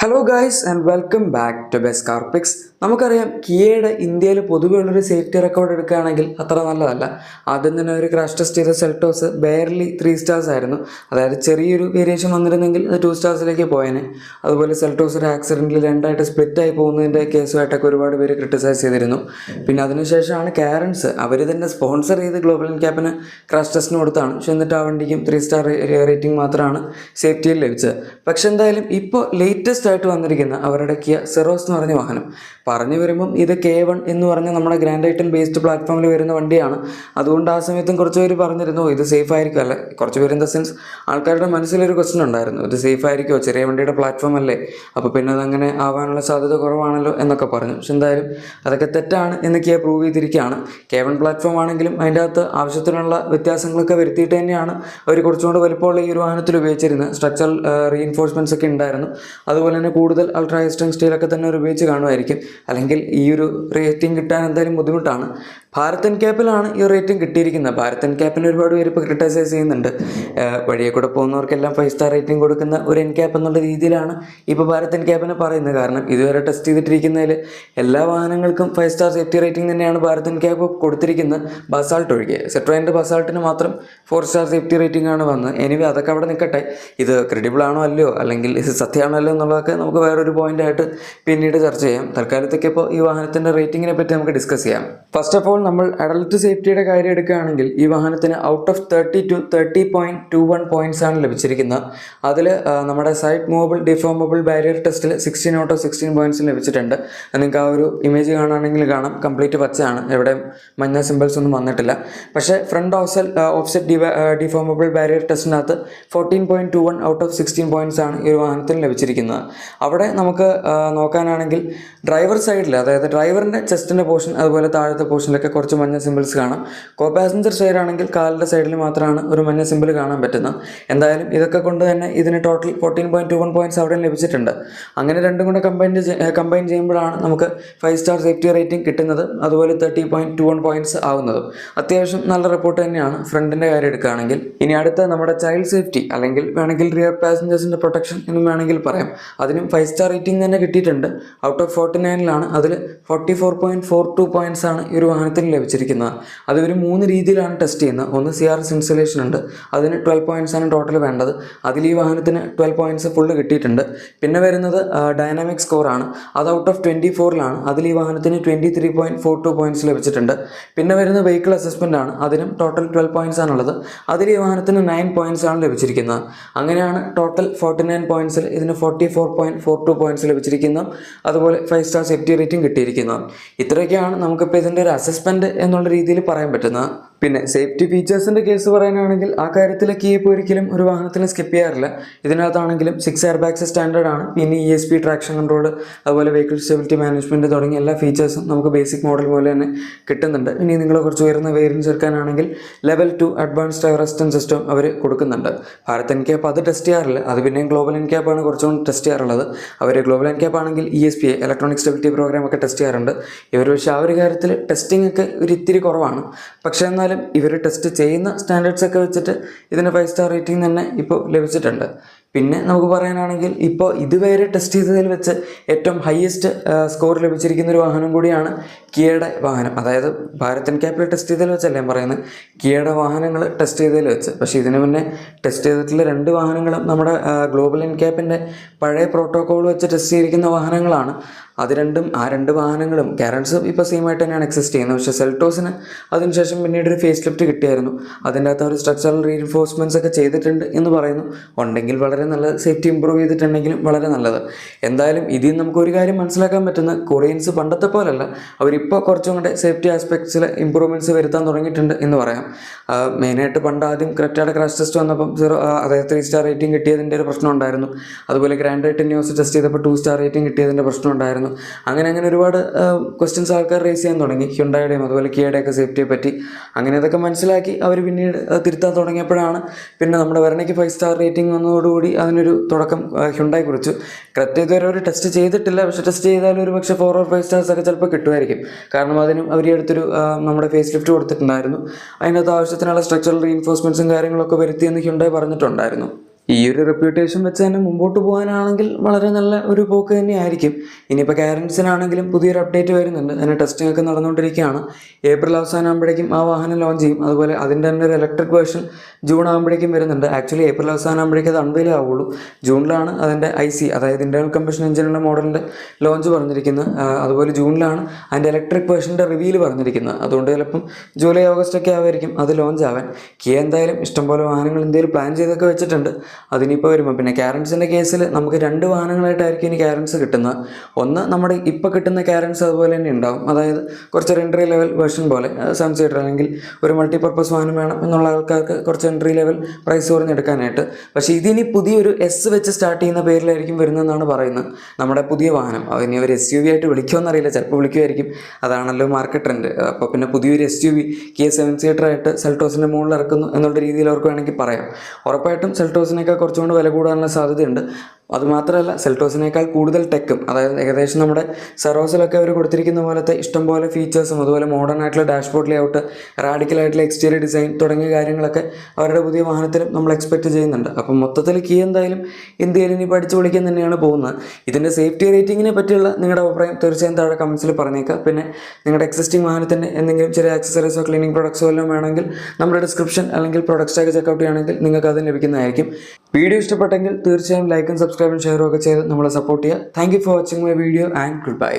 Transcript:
Hello guys and welcome back to best car picks. നമുക്കറിയാം കിയയുടെ ഇന്ത്യയിൽ പൊതുവെ ഉള്ളൊരു സേഫ്റ്റി റെക്കോർഡ് എടുക്കുകയാണെങ്കിൽ അത്ര നല്ലതല്ല. ആദ്യം തന്നെ ഒരു ക്രാഷ് ടെസ്റ്റ് ചെയ്ത സെൽട്ടോസ് ബെയർലി 3 stars ആയിരുന്നു. അതായത് ചെറിയൊരു വേരിയേഷൻ വന്നിരുന്നെങ്കിൽ അത് 2 stars പോയേനെ. അതുപോലെ സെൽട്ടോസ് ഒരു ആക്സിഡൻറ്റിൽ രണ്ടായിട്ട് സ്പ്ലിറ്റായി പോകുന്നതിൻ്റെ കേസുമായിട്ടൊക്കെ ഒരുപാട് പേര് ക്രിട്ടിസൈസ് ചെയ്തിരുന്നു. പിന്നെ അതിനുശേഷമാണ് കാരൻസ് അവർ തന്നെ സ്പോൺസർ ചെയ്ത് ഗ്ലോബൽ എൻക്യാപ്പിന് ക്രാഷ് ടെസ്റ്റിന് കൊടുത്താണ്. പക്ഷെ എന്നിട്ട് ആ വണ്ടിക്കും 3 star റേറ്റിംഗ് മാത്രമാണ് സേഫ്റ്റിയിൽ ലഭിച്ചത്. പക്ഷെ എന്തായാലും ഇപ്പോൾ ലേറ്റസ്റ്റ് ആയിട്ട് വന്നിരിക്കുന്ന അവരുടെ കിയ സെറോസ് എന്ന് പറഞ്ഞ വാഹനം പറഞ്ഞു വരുമ്പം ഇത് K1 എന്ന് പറഞ്ഞ നമ്മുടെ ഗ്രാൻഡ് ഐറ്റൻ ബേസ്ഡ് പ്ലാറ്റ്ഫോമിൽ വരുന്ന വണ്ടിയാണ്. അതുകൊണ്ട് ആ സമയത്തും കുറച്ച് പേര് പറഞ്ഞിരുന്നു ഇത് സേഫ് ആയിരിക്കും. അല്ല, കുറച്ച് പേര് ഇൻ ദ സെൻസ് ആൾക്കാരുടെ മനസ്സിലൊരു ക്വസ്റ്റൻ ഉണ്ടായിരുന്നു, ഇത് സേഫ് ആയിരിക്കുമോ, ചെറിയ വണ്ടിയുടെ പ്ലാറ്റ്ഫോം അല്ലേ, അപ്പോൾ പിന്നെ അതങ്ങനെ ആവാനുള്ള സാധ്യത കുറവാണല്ലോ എന്നൊക്കെ പറഞ്ഞു. പക്ഷെ എന്തായാലും അതൊക്കെ തെറ്റാണ് എന്ന് കിയ പ്രൂവ് ചെയ്തിരിക്കുകയാണ്. K1 പ്ലാറ്റ്ഫോം ആണെങ്കിലും അതിൻ്റെ അകത്ത് ആവശ്യത്തിനുള്ള വ്യത്യാസങ്ങളൊക്കെ വരുത്തിയിട്ട് തന്നെയാണ് അവർ കുറച്ചുകൂടെ വലുപ്പമുള്ള ഈ ഒരു വാഹനത്തിൽ ഉപയോഗിച്ചിരുന്നത്. സ്ട്രക്ചറൽ റീഇൻഫോഴ്സ്മെൻറ്റ്സ് ഒക്കെ ഉണ്ടായിരുന്നു. അതുപോലെ തന്നെ കൂടുതൽ അൾട്രാ ഹൈ സ്ട്രെങ്ത് സ്റ്റീലൊക്കെ തന്നെ അവർ ഉപയോഗിച്ച് കാണുമായിരിക്കും. അല്ലെങ്കിൽ ഈ ഒരു റേറ്റിംഗ് കിട്ടാൻ എന്തായാലും ബുദ്ധിമുട്ടാണ്. ഭാരത് എൻക്യാപ്പിലാണ് ഈ റേറ്റിംഗ് കിട്ടിയിരിക്കുന്നത്. ഭാരത് എൻക്യാപ്പിന് ഒരുപാട് പേര് ഇപ്പോൾ ക്രിട്ടിസൈസ് ചെയ്യുന്നുണ്ട്. വഴിയെ കൂടെ പോകുന്നവർക്കെല്ലാം 5 star റേറ്റിംഗ് കൊടുക്കുന്ന ഒരു എൻക്യാപ്പ് എന്നുള്ള രീതിയിലാണ് ഇപ്പോൾ ഭാരത് എൻക്യാപ്പിനെ പറയുന്നത്. കാരണം ഇതുവരെ ടെസ്റ്റ് ചെയ്തിട്ടിരിക്കുന്നതിൽ എല്ലാ വാഹനങ്ങൾക്കും 5 star സേഫ്റ്റി റേറ്റിംഗ് തന്നെയാണ് ഭാരത് എൻക്യാപ്പ് കൊടുത്തിരിക്കുന്നത്, ബസാൾട്ട് ഒഴികെ. സെട്രോയിൻ്റെ ബസാൾട്ടിന് മാത്രം 4 star സേഫ്റ്റി റേറ്റിംഗ് ആണ് വന്നത്. എനിവേ അതൊക്കെ അവിടെ നിൽക്കട്ടെ. ഇത് ക്രെഡിബിൾ ആണോ അല്ലയോ, അല്ലെങ്കിൽ ഇത് സത്യമാണോ അല്ലയോ എന്നുള്ളതൊക്കെ നമുക്ക് വേറൊരു പോയിൻ്റായിട്ട് പിന്നീട് ചർച്ച ചെയ്യാം. തൽക്കാലത്തേക്ക് ഇപ്പോൾ ഈ വാഹനത്തിൻ്റെ റേറ്റിങ്ങിനെ പറ്റി നമുക്ക് ഡിസ്കസ് ചെയ്യാം. ഫസ്റ്റ് ഓഫ് ഓൾ നമ്മൾ അഡൽട്ട് സേഫ്റ്റിയുടെ കാര്യം എടുക്കുകയാണെങ്കിൽ ഈ വാഹനത്തിന് ഔട്ട് ഓഫ് 30 to 30.21 പോയിൻറ്റ്സ് ആണ് ലഭിച്ചിരിക്കുന്നത്. അതിൽ നമ്മുടെ സൈഡ് മൂവബിൾ ഡിഫോമബിൾ ബാരിയർ ടെസ്റ്റിൽ 16 out of 16 പോയിൻറ്റ്സ് ലഭിച്ചിട്ടുണ്ട്. നിങ്ങൾക്ക് ആ ഒരു ഇമേജ് കാണുകയാണെങ്കിൽ കാണാം, കംപ്ലീറ്റ് പച്ചയാണ്, എവിടെ മഞ്ഞ സിമ്പിൾസ് ഒന്നും വന്നിട്ടില്ല. പക്ഷേ ഫ്രണ്ട് ഓഫ്സെറ്റ് ഡിഫോമബിൾ ബാരിയർ ടെസ്റ്റിനകത്ത് 14.21 out of 16 പോയിൻറ്റ്സ് ആണ് ഈ ഒരു വാഹനത്തിന് ലഭിച്ചിരിക്കുന്നത്. അവിടെ നമുക്ക് നോക്കാനാണെങ്കിൽ ഡ്രൈവർ സൈഡിൽ, അതായത് ഡ്രൈവറിൻ്റെ ചെസ്റ്റിൻ്റെ പോർഷൻ അതുപോലെ താഴത്തെ പോർഷനിലൊക്കെ കുറച്ച് മഞ്ഞ സിമ്പിൾസ് കാണാം. കോ പാസഞ്ചർ സൈഡ് ആണെങ്കിൽ കാലിൻ്റെ സൈഡിൽ മാത്രമാണ് ഒരു മഞ്ഞ സിമ്പിൾ കാണാൻ പറ്റുന്നത്. എന്തായാലും ഇതൊക്കെ കൊണ്ട് തന്നെ ഇതിന് ടോട്ടൽ 14.21 പോയിൻറ്റ്സ് അവിടെ ലഭിച്ചിട്ടുണ്ട്. അങ്ങനെ രണ്ടും കൂടെ കമ്പൈൻ ചെയ്യുമ്പോഴാണ് നമുക്ക് 5 star സേഫ്റ്റി റേറ്റിംഗ് കിട്ടുന്നത്, അതുപോലെ 30.21 പോയിൻറ്റ്സ് ആവുന്നതും. അത്യാവശ്യം നല്ല റിപ്പോർട്ട് തന്നെയാണ് ഫ്രണ്ടിൻ്റെ കാര്യം എടുക്കുകയാണെങ്കിൽ. ഇനി അടുത്ത നമ്മുടെ ചൈൽഡ് സേഫ്റ്റി, അല്ലെങ്കിൽ വേണമെങ്കിൽ റിയർ പാസഞ്ചേഴ്സിൻ്റെ പ്രൊട്ടക്ഷൻ എന്നും വേണമെങ്കിൽ പറയാം. അതിനും 5 star റേറ്റിംഗ് തന്നെ കിട്ടിയിട്ടുണ്ട്. ഔട്ട് ഓഫ് 49ലാണ് അതിൽ 44.42 പോയിൻറ്റ്സ് ആണ് ഈ ഒരു വാഹനത്തിന് ലഭിച്ചിരിക്കുന്നത്. അത് ഒരു 3 രീതിയിലാണ് ടെസ്റ്റ് ചെയ്യുന്നത്. ഒന്ന് CRS ഇൻസ്റ്റലേഷൻ ഉണ്ട്, അതിന് 12 പോയിൻറ്റ്സ് ആണ് ടോട്ടൽ വേണ്ടത്. അതിൽ ഈ വാഹനത്തിന് 12 പോയിൻറ്റ്സ് ഫുള്ള് കിട്ടിയിട്ടുണ്ട്. പിന്നെ വരുന്നത് ഡൈനാമിക് സ്കോറാണ്, അത് ഔട്ട് ഓഫ് 24ലാണ്. അതിൽ ഈ വാഹനത്തിന് 23.42 പോയിൻറ്റ്സ് ലഭിച്ചിട്ടുണ്ട്. പിന്നെ വരുന്നത് വെഹിക്കിൾ അസസ്മെൻ്റ് ആണ്, അതിനും ടോട്ടൽ 12 പോയിൻറ്റ്സ് ആണുള്ളത്. അതിൽ ഈ വാഹനത്തിന് 9 പോയിൻറ്റ്സ് ആണ് ലഭിച്ചിരിക്കുന്നത്. അങ്ങനെയാണ് ടോട്ടൽ 49 പോയിൻറ്റ്സിൽ ഇതിന് 44.42 പോയിൻറ്റ്സ് ലഭിച്ചിരിക്കുന്നത്. അതുപോലെ 5 star സേഫ്റ്റി റേറ്റിംഗ് കിട്ടിയിരിക്കുന്നത്. ഇത്രയൊക്കെയാണ് നമുക്കിപ്പോൾ ഇതിൻ്റെ ഒരു അസസ്മെൻറ്റ് എന്നുള്ള രീതിയിൽ പറയാൻ പറ്റുന്നത്. പിന്നെ സേഫ്റ്റി ഫീച്ചേഴ്സിൻ്റെ കേസ് പറയാനാണെങ്കിൽ ആ കാര്യത്തിലൊക്കെ ഇപ്പോൾ ഒരിക്കലും ഒരു വാഹനത്തിന് സ്കിപ്പ് ചെയ്യാറില്ല. ഇതിനകത്താണെങ്കിലും 6 airbags സ്റ്റാൻഡേർഡ് ആണ്. പിന്നെ ESP, ട്രാക്ഷൻ കൺട്രോൾ, അതുപോലെ വെഹിക്കിൾ സ്റ്റെബിലിറ്റി മാനേജ്മെൻറ്റ് തുടങ്ങിയ എല്ലാ ഫീച്ചേഴ്സും നമുക്ക് ബേസിക് മോഡൽ പോലെ തന്നെ കിട്ടുന്നുണ്ട്. ഇനി നിങ്ങൾ കുറച്ച് ഉയർന്ന വേരിയൻസ് എടുക്കാനാണെങ്കിൽ level 2 advanced air assistance system അവർ കൊടുക്കുന്നുണ്ട്. ഭാരത് എൻക്യാപ്പ് അത് ടെസ്റ്റ് ചെയ്യാറില്ല, അത് പിന്നെയും ഗ്ലോബൽ എൻക്യാപ്പാണ് കുറച്ചുകൂടി ടെസ്റ്റ് ചെയ്യാറുള്ളത്. അവർ ഗ്ലോബൽ എൻക്യാപ്പ് ആണെങ്കിൽ ESP, ഇലക്ട്രോണിക് സ്റ്റെബിലിറ്റി പ്രോഗ്രാം ഒക്കെ ടെസ്റ്റ് ചെയ്യാറുണ്ട്. ഇവർ പക്ഷേ ആ ഒരു കാര്യത്തിൽ ടെസ്റ്റിംഗ് ഒക്കെ ഒരു ഇത്തിരി കുറവാണ്. പക്ഷേ എന്നാലും ഇവർ ടെസ്റ്റ് ചെയ്യുന്ന സ്റ്റാൻഡേർഡ്സ് ഒക്കെ വെച്ചിട്ട് ഇതിന് 5 star റേറ്റിംഗ് തന്നെ ഇപ്പോൾ ലഭിച്ചിട്ടുണ്ട്. പിന്നെ നമുക്ക് പറയാനാണെങ്കിൽ ഇപ്പോൾ ഇതുവരെ ടെസ്റ്റ് ചെയ്തതിൽ വെച്ച് ഏറ്റവും ഹയസ്റ്റ് സ്കോർ ലഭിച്ചിരിക്കുന്ന ഒരു വാഹനം കൂടിയാണ് കിയയുടെ വാഹനം. അതായത് ഭാരത് എൻക്യാപ്പിൽ ടെസ്റ്റ് ചെയ്തതിൽ വെച്ചല്ല ഞാൻ പറയുന്നത്, കിയയുടെ വാഹനങ്ങൾ ടെസ്റ്റ് ചെയ്തതിൽ വെച്ച്. പക്ഷേ ഇതിന് മുന്നേ ടെസ്റ്റ് ചെയ്തിട്ടുള്ള 2 വാഹനങ്ങളും നമ്മുടെ ഗ്ലോബൽ എൻക്യാപ്പിൻ്റെ പഴയ പ്രോട്ടോക്കോൾ വെച്ച് ടെസ്റ്റ് ചെയ്തിരിക്കുന്ന വാഹനങ്ങളാണ്. ആ 2 വാഹനങ്ങളും കാരൻസ് ഇപ്പോൾ സെയിം ആയിട്ട് തന്നെയാണ് എക്സിസ്റ്റ് ചെയ്യുന്നത്. പക്ഷേ സെൽട്ടോസിന് അതിനുശേഷം പിന്നീട് ഒരു ഫേസ് ലിഫ്റ്റ് കിട്ടിയായിരുന്നു. അതിൻ്റെ അകത്ത് ഒരു സ്ട്രക്ചറൽ റീഇൻഫോഴ്സ്മെൻറ്റ്സ് ഒക്കെ ചെയ്തിട്ടുണ്ട് എന്ന് പറയുന്നു. ഉണ്ടെങ്കിൽ വളരെ നല്ല, സേഫ്റ്റി ഇമ്പ്രൂവ് ചെയ്തിട്ടുണ്ടെങ്കിലും വളരെ നല്ലത്. എന്തായാലും ഇതിൽ നമുക്ക് ഒരു കാര്യം മനസ്സിലാക്കാൻ പറ്റുന്ന, കൊറിയൻസ് പണ്ടത്തെ പോലല്ല, അവരിപ്പോൾ കുറച്ചും കൂടെ സേഫ്റ്റി ആസ്പെക്ട്സിൽ ഇമ്പ്രൂവ്മെൻറ്റ്സ് വരുത്താൻ തുടങ്ങിയിട്ടുണ്ട് എന്ന് പറയാം. മെയിനായിട്ട് പണ്ട് ആദ്യം ക്രെറ്റയുടെ ക്രാഷ് ടെസ്റ്റ് വന്നപ്പം അതായത് 3 star റേറ്റിംഗ് കിട്ടിയതിൻ്റെ ഒരു പ്രശ്നം ഉണ്ടായിരുന്നു. അതുപോലെ ഗ്രാൻഡ് ഐറ്റൻ ന്യൂസ് ടെസ്റ്റ് ചെയ്തപ്പോൾ 2 star റേറ്റിംഗ് കിട്ടിയതിൻ്റെ പ്രശ്നം ഉണ്ടായിരുന്നു. അങ്ങനെ ഒരുപാട് ക്വസ്റ്റ്യൻസ് ആൾക്കാർ റേസ് ചെയ്യാൻ തുടങ്ങി ഹ്യുണ്ടായുടെയും അതുപോലെ കിയയുടെയൊക്കെ സേഫ്റ്റിയെ പറ്റി. അങ്ങനെ അതൊക്കെ മനസ്സിലാക്കി അവർ പിന്നീട് തിരുത്താൻ തുടങ്ങിയപ്പോഴാണ് പിന്നെ നമ്മുടെ വെർണയ്ക്ക് 5 star റേറ്റിംഗ് വന്നതോടുകൂടി അതിനൊരു തുടക്കം ഹ്യുണ്ടായി കുറിച്ചു. ക്രെറ്റ ഇതുവരെ ഒരു ടെസ്റ്റ് ചെയ്തിട്ടില്ല, പക്ഷേ ടെസ്റ്റ് ചെയ്താലും ഒരു പക്ഷേ 4 or 5 stars ഒക്കെ ചിലപ്പോൾ കിട്ടുമായിരിക്കും. കാരണം അതിനും അവർ അടുത്തൊരു നമ്മുടെ ഫേസ് ലിഫ്റ്റ് കൊടുത്തിട്ടുണ്ടായിരുന്നു. അതിനകത്ത് ആവശ്യത്തിനുള്ള സ്ട്രക്ചറൽ റീഇൻഫോഴ്സ്മെൻറ്റ്സും കാര്യങ്ങളൊക്കെ വരുത്തിയെന്ന് ഹ്യുണ്ടായി പറഞ്ഞിട്ടുണ്ടായിരുന്നു. ഈ ഒരു റെപ്യൂട്ടേഷൻ വെച്ച് തന്നെ മുമ്പോട്ട് പോകാനാണെങ്കിൽ വളരെ നല്ല ഒരു പോക്ക് തന്നെയായിരിക്കും. ഇനിയിപ്പോൾ കാരൻസിനാണെങ്കിലും പുതിയൊരു അപ്ഡേറ്റ് വരുന്നുണ്ട്. അതിന് ടെസ്റ്റിംഗ് ഒക്കെ നടന്നുകൊണ്ടിരിക്കുകയാണ്. ഏപ്രിൽ അവസാനം ആകുമ്പോഴേക്കും ആ വാഹനം ലോഞ്ച് ചെയ്യും. അതുപോലെ അതിൻ്റെ തന്നെ ഒരു ഇലക്ട്രിക് വേർഷൻ ജൂൺ ആകുമ്പോഴേക്കും വരുന്നുണ്ട്. ആക്ച്വലി ഏപ്രിൽ അവസാനം ആകുമ്പോഴേക്കും അത് അൺവെയിൽ ആവുള്ളൂ. ജൂണിലാണ് അതിൻ്റെ IC, അതായത് ഇൻറ്റേർണൽ കമ്പഷൻ എഞ്ചിനുള്ള മോഡലിൻ്റെ ലോഞ്ച് പറഞ്ഞിരിക്കുന്നത്. അതുപോലെ ജൂണിലാണ് അതിൻ്റെ ഇലക്ട്രിക് വേർഷൻ്റെ റിവീൽ പറഞ്ഞിരിക്കുന്നത്. അതുകൊണ്ട് ചിലപ്പം ജൂലൈ ഓഗസ്റ്റ് ഒക്കെ ആവുമായിരിക്കും അത് ലോഞ്ച് ആവാൻ. കിയ എന്തായാലും ഇഷ്ടംപോലെ വാഹനങ്ങൾ ഇന്ത്യയിൽ പ്ലാൻ ചെയ്തൊക്കെ വെച്ചിട്ടുണ്ട്. അതിനിപ്പോൾ വരുമ്പോൾ പിന്നെ കാരൻസിൻ്റെ കേസിൽ നമുക്ക് 2 വാഹനങ്ങളായിട്ടായിരിക്കും ഇനി കാരൻസ് കിട്ടുന്നത്. ഒന്ന് നമ്മുടെ ഇപ്പോൾ കിട്ടുന്ന കാരൻസ് അതുപോലെ തന്നെ ഉണ്ടാവും. അതായത് കുറച്ചൊരു എൻട്രി ലെവൽ വേർഷൻ പോലെ 7 സീറ്റർ അല്ലെങ്കിൽ ഒരു മൾട്ടിപർപ്പസ് വാഹനം വേണം എന്നുള്ള ആൾക്കാർക്ക് കുറച്ച് എൻട്രി ലെവൽ പ്രൈസ് കുറഞ്ഞെടുക്കാനായിട്ട്. പക്ഷേ ഇതിനി പുതിയൊരു S വെച്ച് സ്റ്റാർട്ട് ചെയ്യുന്ന പേരിലായിരിക്കും വരുന്നതെന്നാണ് പറയുന്നത് നമ്മുടെ പുതിയ വാഹനം. അതിനി അവർ SUV ആയിട്ട് വിളിക്കുമെന്നറിയില്ല, ചിലപ്പോൾ വിളിക്കുമായിരിക്കും. അതാണല്ലോ മാർക്കറ്റ് ട്രെൻഡ്. അപ്പോൾ പിന്നെ പുതിയൊരു SUV കിയ 7 സീറ്റർ ആയിട്ട് സെൽട്ടോസിൻ്റെ മുകളിൽ ഇറക്കുന്നു എന്നുള്ള രീതിയിൽ അവർക്ക് വേണമെങ്കിൽ പറയാം. ഉറപ്പായിട്ടും സെൽട്ടോസിനേക്കാൾ കുറച്ചുകൊണ്ട് വില കൂടാനുള്ള സാധ്യതയുണ്ട്. അതുമാത്രമല്ല, സെൽട്ടോസിനേക്കാൾ കൂടുതൽ ടെക്കും, അതായത് ഏകദേശം നമ്മുടെ സെറോസിലൊക്കെ അവർ കൊടുത്തിരിക്കുന്ന പോലത്തെ ഇഷ്ടംപോലെ ഫീച്ചേഴ്സും അതുപോലെ മോഡേൺ ആയിട്ടുള്ള ഡാഷ്ബോർഡ് ലേഔട്ട്, റാഡിക്കലായിട്ടുള്ള എക്സ്റ്റീരിയർ ഡിസൈൻ തുടങ്ങിയ കാര്യങ്ങളൊക്കെ അവരുടെ പുതിയ വാഹനത്തിലും നമ്മൾ എക്സ്പെക്റ്റ് ചെയ്യുന്നുണ്ട്. അപ്പം മൊത്തത്തിൽ കിയ എന്തായാലും ഇന്ത്യയിൽ ഇനി പഠിച്ചു വിളിക്കാൻ തന്നെയാണ് പോകുന്നത്. ഇതിൻ്റെ സേഫ്റ്റി റേറ്റിങ്ങിനെ പറ്റിയുള്ള നിങ്ങളുടെ അഭിപ്രായം തീർച്ചയായും താഴെ കമൻസിൽ പറഞ്ഞേക്കുക. പിന്നെ നിങ്ങളുടെ എക്സിസ്റ്റിംഗ് വാഹനത്തിൻ്റെ എന്തെങ്കിലും ചെറിയ ആക്സസറീസോ ക്ലീനിങ് പ്രൊഡക്ട്സോ എല്ലാം വേണമെങ്കിൽ നമ്മുടെ ഡിസ്ക്രിപ്ഷൻ അല്ലെങ്കിൽ പ്രൊഡക്ട്സ് ടാഗ് ചെക്കൗട്ട് ചെയ്യുകയാണെങ്കിൽ നിങ്ങൾക്ക് അത് ലഭിക്കുന്നതായിരിക്കും. വീഡിയോ ഇഷ്ടപ്പെട്ടെങ്കിൽ തീർച്ചയായും ലൈക്കും സബ്സ്ക്രൈബും ഷെയറും ഒക്കെ ചെയ്ത് നമ്മളെ സപ്പോർട്ട് ചെയ്യുക. Thank you for watching my video and good bye.